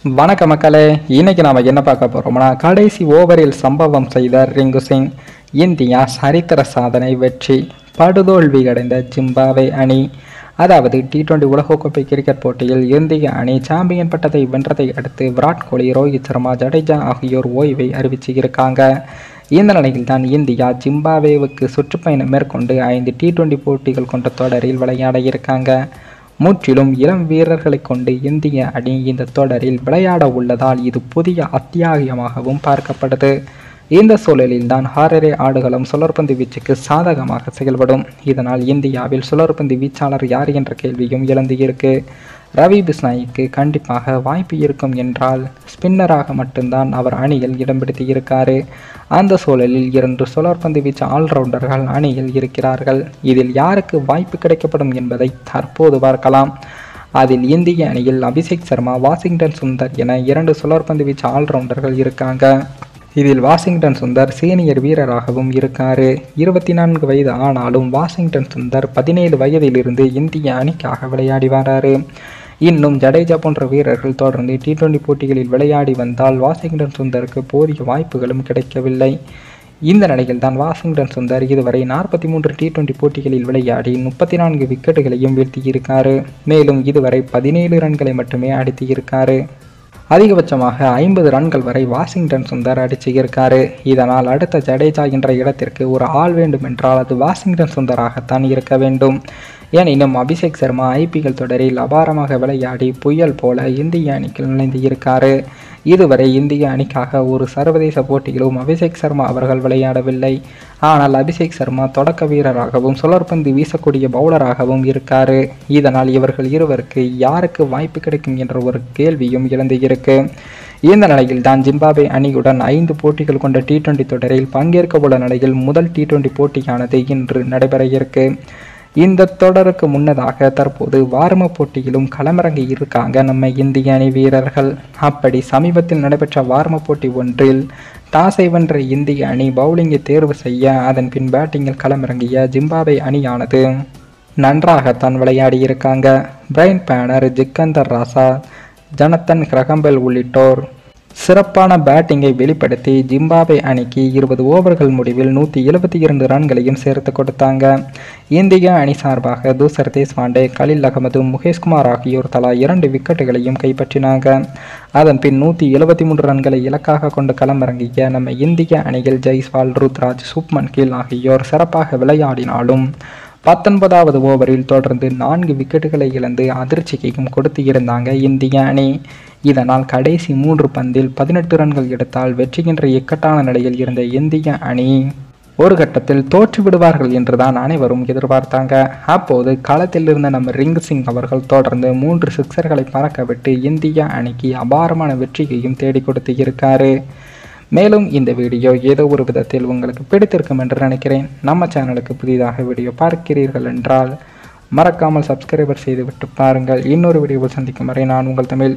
வணக்க மக்களே, இன்னைக்கு நாம என்ன பார்க்க போறோம்னா, கடைசி ஓவரில் சம்பவம் செய்த ரிங்கு சிங். இந்தியா சரித்திர சாதனை வெற்றி, படுதோல்வி அடைந்த ஜிம்பாப்வே அணி. அதாவது T20 உலகக்கோப்பை கிரிக்கெட் போட்டியில் இந்திய அணி சாம்பியன் பட்டத்தை வென்றதை அடுத்து விராட் கோலி, ரோஹித் சர்மா, ஜடேஜா ஆகியோர் ஓய்வை அறிவிச்சிருக்காங்க. இந்த நிலையில் தான் இந்தியா ஜிம்பாப்வேவுக்கு சுற்றுப்பயணம் மேற்கொண்டு 5 T20 போட்டிகள் கொண்ட தொடரில் விளையாட இருக்காங்க. முற்றிலும் இளம் வீரர்களை கொண்டு இந்திய அணி இந்த தொடரில் விளையாட உள்ளதால் இது புதிய அத்தியாயமாகவும் பார்க்கப்படுது. இந்த சூழலில் தான் ஹாரரே ஆடுகளம் சுழற்பந்து வீச்சுக்கு சாதகமாக செயல்படும். இதனால் இந்தியாவில் சுழற்பந்து வீச்சாளர் யார் என்ற கேள்வியும் எழுந்து இருக்கு. ரவி பிஷ்னாய்க்கு கண்டிப்பாக வாய்ப்பு இருக்கும் என்றால் ஸ்பின்னராக மட்டும்தான் அவர் அணியில் இடம் பிடித்து இருக்காரு. அந்த சூழலில் 2 சுழற்பந்து வீச்சு ஆல்ரவுண்டர்கள் அணியில் இருக்கிறார்கள். இதில் யாருக்கு வாய்ப்பு கிடைக்கப்படும் என்பதை தற்போது பார்க்கலாம். அதில் இந்திய அணியில் அபிஷேக் சர்மா, வாஷிங்டன் சுந்தர் என 2 சுழற்பந்து வீச்சு ஆல்ரவுண்டர்கள் இருக்காங்க. இதில் வாஷிங்டன் சுந்தர் சீனியர் வீரராகவும் இருக்காரு. 24 வயது ஆனாலும் வாஷிங்டன் சுந்தர் 17 வயதிலிருந்து இந்திய அணிக்காக விளையாடி வராரு. இன்னும் ஜடேஜா போன்ற வீரர்கள் தொடர்ந்து T20 போட்டிகளில் விளையாடி வந்தால் வாஷிங்டன் சுந்தருக்கு போதிய வாய்ப்புகளும் கிடைக்கவில்லை. இந்த நிலையில் தான் வாஷிங்டன் சுந்தர் இதுவரை 43 T20 போட்டிகளில் விளையாடி 34 விக்கெட்டுகளையும் வீழ்த்தியிருக்காரு. மேலும் இதுவரை 17 ரன்களை மட்டுமே அடித்திருக்காரு. அதிகபட்சமாக 50 ரன்கள் வரை வாஷிங்டன் சுந்தர் அடிச்சிருக்காரு. இதனால் அடுத்த ஜடேஜா என்ற இடத்திற்கு ஒரு ஆள் வேண்டும் என்றால் அது வாஷிங்டன் சுந்தராகத்தான் இருக்க வேண்டும். எனினும் அபிஷேக் சர்மா IPL தொடரில் அபாரமாக விளையாடி புயல் போல இந்திய அணிக்கு நுழைந்து இருக்காரு. இதுவரை இந்திய அணிக்காக ஒரு சர்வதேச போட்டியிலும் அபிஷேக் சர்மா அவர்கள் விளையாடவில்லை. ஆனால் அபிஷேக் சர்மா தொடக்க வீரராகவும் சுழற்பந்து வீசக்கூடிய பவுலராகவும் இருக்காரு. இதனால் இவர்கள் இருவருக்கு யாருக்கு வாய்ப்பு கிடைக்கும் என்ற ஒரு கேள்வியும் எழுந்து இருக்கு. இந்த நிலையில் தான் ஜிம்பாப்வே அணியுடன் 5 போட்டிகள் கொண்ட T20 தொடரில் பங்கேற்க உள்ள நிலையில் முதல் T20 போட்டியானது இன்று நடைபெற இருக்கு. இந்த தொடருக்கு முன்னதாக தற்போது வார்ம போட்டியிலும் களமிறங்கி இருக்காங்க நம்ம இந்திய அணி வீரர்கள். அப்படி சமீபத்தில் நடைபெற்ற வார்ம போட்டி ஒன்றில் டாஸை வென்ற இந்திய அணி பவுலிங்கை தேர்வு செய்ய அதன் பின் பேட்டிங்கில் களமிறங்கிய ஜிம்பாப்வே அணியானது நன்றாகத்தான் விளையாடி இருக்காங்க. பிரைன் பேனர், ஜிக்கந்தர் ராசா, ஜனத்தன் கிரகம்பெல் உள்ளிட்டோர் சிறப்பான பேட்டிங்கை வெளிப்படுத்தி ஜிம்பாப்வே அணிக்கு 20 ஓவர்கள் முடிவில் 172 ரன்களையும் சேர்த்து கொடுத்தாங்க. இந்திய அணி சார்பாக தூசர் தேஷ்பாண்டே, கலில் அகமது, முகேஷ்குமார் ஆகியோர் தலா 2 விக்கெட்டுகளையும் கைப்பற்றினாங்க. அதன் பின் 173 ரன்களை இலக்காக கொண்டு களமிறங்கிய நம்ம இந்திய அணியில் ஜெய்ஸ்வால், ருத்ராஜ், சுப்மன் கில் ஆகியோர் சிறப்பாக விளையாடினாலும் 19வது ஓவரில் தொடர்ந்து 4 விக்கெட்டுகளை இழந்து அதிர்ச்சியையும் கொடுத்து இருந்தாங்க இந்திய அணி. இதனால் கடைசி 3 பந்தில் 18 ரன்கள் எடுத்தால் வெற்றி என்ற இக்கட்டான நிலையில் இருந்த இந்திய அணி ஒரு கட்டத்தில் தோற்று விடுவார்கள் என்றுதான் அனைவரும் எதிர்பார்த்தாங்க. அப்போது களத்தில் இருந்த நம்ம ரிங்கு சிங் அவர்கள் தொடர்ந்து 3 சிக்சர்களை பறக்க விட்டு இந்திய அணிக்கு அபாரமான வெற்றியையும் தேடி கொடுத்து இருக்காரு. மேலும் இந்த வீடியோ ஏதோ ஒரு விதத்தில் உங்களுக்கு பிடித்திருக்கும் என்று நினைக்கிறேன். நம்ம சேனலுக்கு புதிதாக வீடியோ பார்க்கிறீர்கள் என்றால் மறக்காமல் சப்ஸ்கிரைபர் செய்துவிட்டு பாருங்கள். இன்னொரு வீடியோவில் சந்திக்கும் வரை நான் உங்கள் தமிழ்.